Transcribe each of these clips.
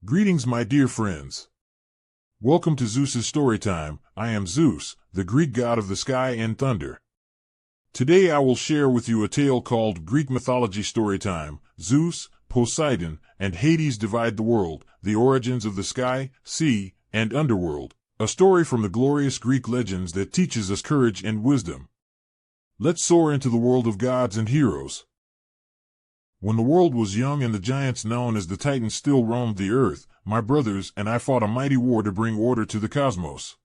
Greetings, my dear friends. Welcome to Zeus's Storytime. I am Zeus, the Greek god of the sky and thunder. Today I will share with you a tale called Greek Mythology Storytime. Zeus, Poseidon, and Hades divide the world, the origins of the sky, sea, and underworld. A story from the glorious Greek legends that teaches us courage and wisdom. Let's soar into the world of gods and heroes. When the world was young and the giants known as the Titans still roamed the earth, my brothers and I fought a mighty war to bring order to the cosmos.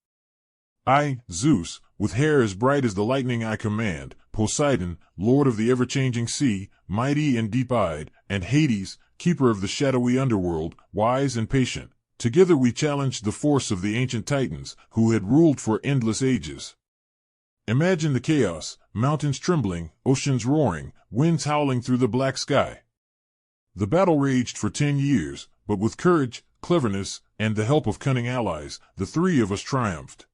I, Zeus, with hair as bright as the lightning I command, Poseidon, lord of the ever-changing sea, mighty and deep-eyed, and Hades, keeper of the shadowy underworld, wise and patient. Together we challenged the force of the ancient Titans, who had ruled for endless ages. Imagine the chaos, mountains trembling, oceans roaring, winds howling through the black sky. The battle raged for 10 years, but with courage, cleverness, and the help of cunning allies, the three of us triumphed.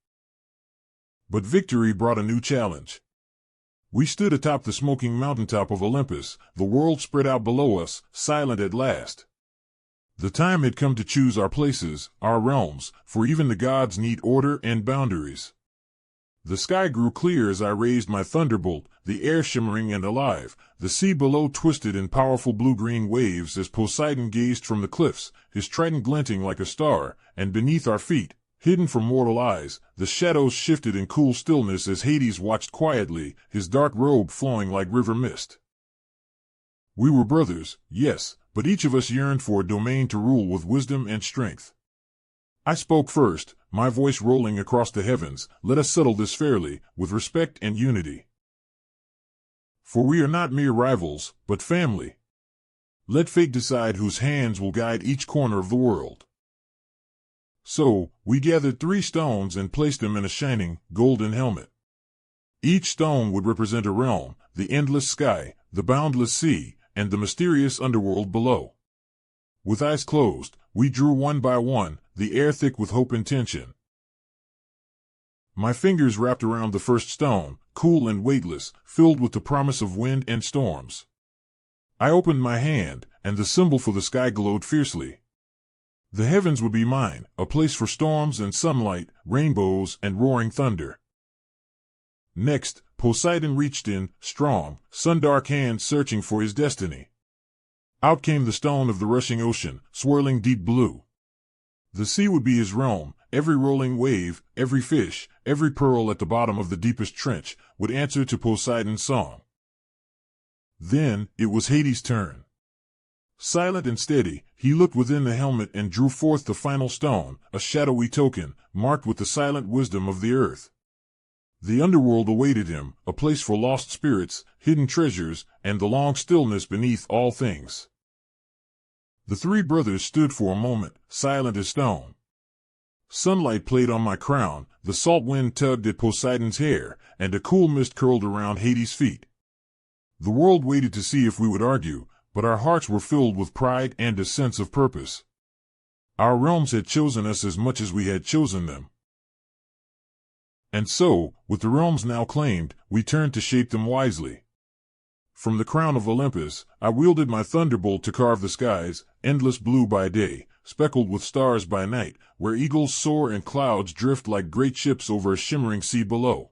But victory brought a new challenge. We stood atop the smoking mountaintop of Olympus, the world spread out below us, silent at last. The time had come to choose our places, our realms, for even the gods need order and boundaries. The sky grew clear as I raised my thunderbolt, the air shimmering and alive, the sea below twisted in powerful blue-green waves as Poseidon gazed from the cliffs, his trident glinting like a star, and beneath our feet, hidden from mortal eyes, the shadows shifted in cool stillness as Hades watched quietly, his dark robe flowing like river mist. We were brothers, yes, but each of us yearned for a domain to rule with wisdom and strength. I spoke first, my voice rolling across the heavens. Let us settle this fairly, with respect and unity. For we are not mere rivals, but family. Let fate decide whose hands will guide each corner of the world. So, we gathered 3 stones and placed them in a shining, golden helmet. Each stone would represent a realm, the endless sky, the boundless sea, and the mysterious underworld below. With eyes closed, we drew one by one, the air thick with hope and tension. My fingers wrapped around the first stone, cool and weightless, filled with the promise of wind and storms. I opened my hand, and the symbol for the sky glowed fiercely. The heavens would be mine, a place for storms and sunlight, rainbows and roaring thunder. Next, Poseidon reached in, strong, sun-dark hands searching for his destiny. Out came the stone of the rushing ocean, swirling deep blue. The sea would be his realm. Every rolling wave, every fish, every pearl at the bottom of the deepest trench would answer to Poseidon's song. Then, it was Hades' turn. Silent and steady, he looked within the helmet and drew forth the final stone, a shadowy token, marked with the silent wisdom of the earth. The underworld awaited him, a place for lost spirits, hidden treasures, and the long stillness beneath all things. The 3 brothers stood for a moment, silent as stone. Sunlight played on my crown, the salt wind tugged at Poseidon's hair, and a cool mist curled around Hades' feet. The world waited to see if we would argue, but our hearts were filled with pride and a sense of purpose. Our realms had chosen us as much as we had chosen them. And so, with the realms now claimed, we turned to shape them wisely. From the crown of Olympus, I wielded my thunderbolt to carve the skies, endless blue by day, speckled with stars by night, where eagles soar and clouds drift like great ships over a shimmering sea below.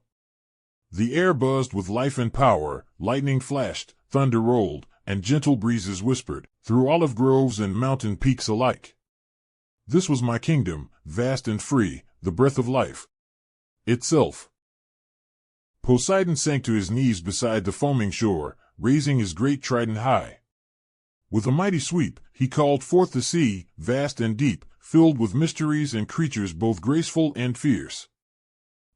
The air buzzed with life and power, lightning flashed, thunder rolled, and gentle breezes whispered, through olive groves and mountain peaks alike. This was my kingdom, vast and free, the breath of life itself. Poseidon sank to his knees beside the foaming shore, raising his great trident high. With a mighty sweep, he called forth the sea, vast and deep, filled with mysteries and creatures both graceful and fierce.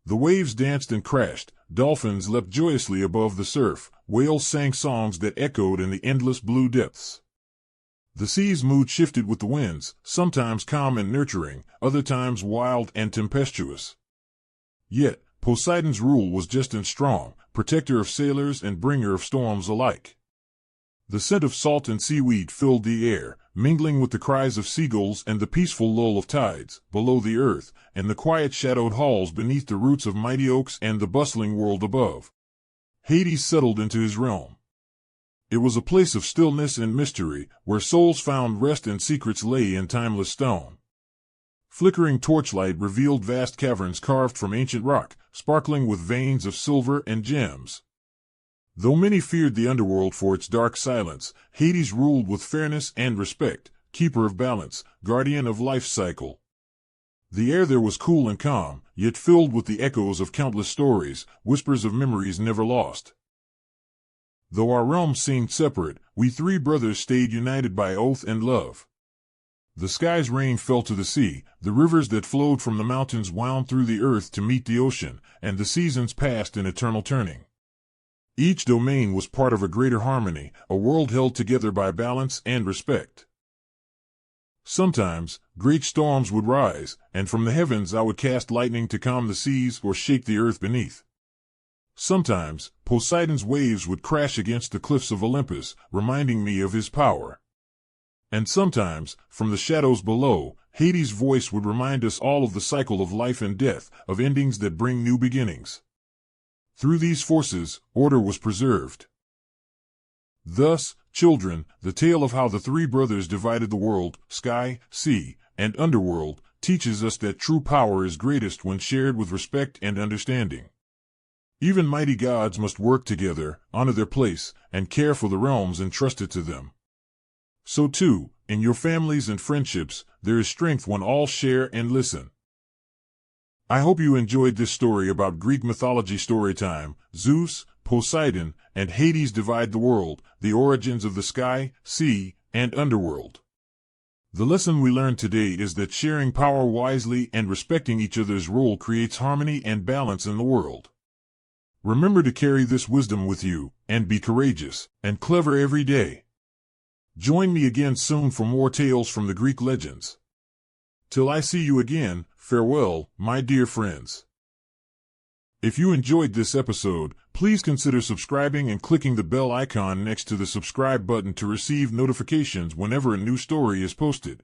The waves danced and crashed, dolphins leapt joyously above the surf, whales sang songs that echoed in the endless blue depths. The sea's mood shifted with the winds, sometimes calm and nurturing, other times wild and tempestuous. Yet, Poseidon's rule was just and strong, protector of sailors and bringer of storms alike. The scent of salt and seaweed filled the air, mingling with the cries of seagulls and the peaceful lull of tides, below the earth, and the quiet shadowed halls beneath the roots of mighty oaks and the bustling world above. Hades settled into his realm. It was a place of stillness and mystery, where souls found rest and secrets lay in timeless stone. Flickering torchlight revealed vast caverns carved from ancient rock, sparkling with veins of silver and gems. Though many feared the underworld for its dark silence, Hades ruled with fairness and respect, keeper of balance, guardian of life's cycle. The air there was cool and calm, yet filled with the echoes of countless stories, whispers of memories never lost. Though our realms seemed separate, we three brothers stayed united by oath and love. The sky's rain fell to the sea, the rivers that flowed from the mountains wound through the earth to meet the ocean, and the seasons passed in eternal turning. Each domain was part of a greater harmony, a world held together by balance and respect. Sometimes, great storms would rise, and from the heavens I would cast lightning to calm the seas or shake the earth beneath. Sometimes, Poseidon's waves would crash against the cliffs of Olympus, reminding me of his power. And sometimes, from the shadows below, Hades' voice would remind us all of the cycle of life and death, of endings that bring new beginnings. Through these forces, order was preserved. Thus, children, the tale of how the three brothers divided the world, sky, sea, and underworld, teaches us that true power is greatest when shared with respect and understanding. Even mighty gods must work together, honor their place, and care for the realms entrusted to them. So too, in your families and friendships, there is strength when all share and listen. I hope you enjoyed this story about Greek mythology story time. Zeus, Poseidon, and Hades divide the world, the origins of the sky, sea, and underworld. The lesson we learned today is that sharing power wisely and respecting each other's role creates harmony and balance in the world. Remember to carry this wisdom with you, and be courageous and clever every day. Join me again soon for more tales from the Greek legends. Till I see you again, farewell, my dear friends. If you enjoyed this episode, please consider subscribing and clicking the bell icon next to the subscribe button to receive notifications whenever a new story is posted.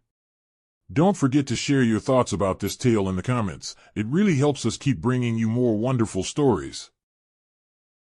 Don't forget to share your thoughts about this tale in the comments. It really helps us keep bringing you more wonderful stories.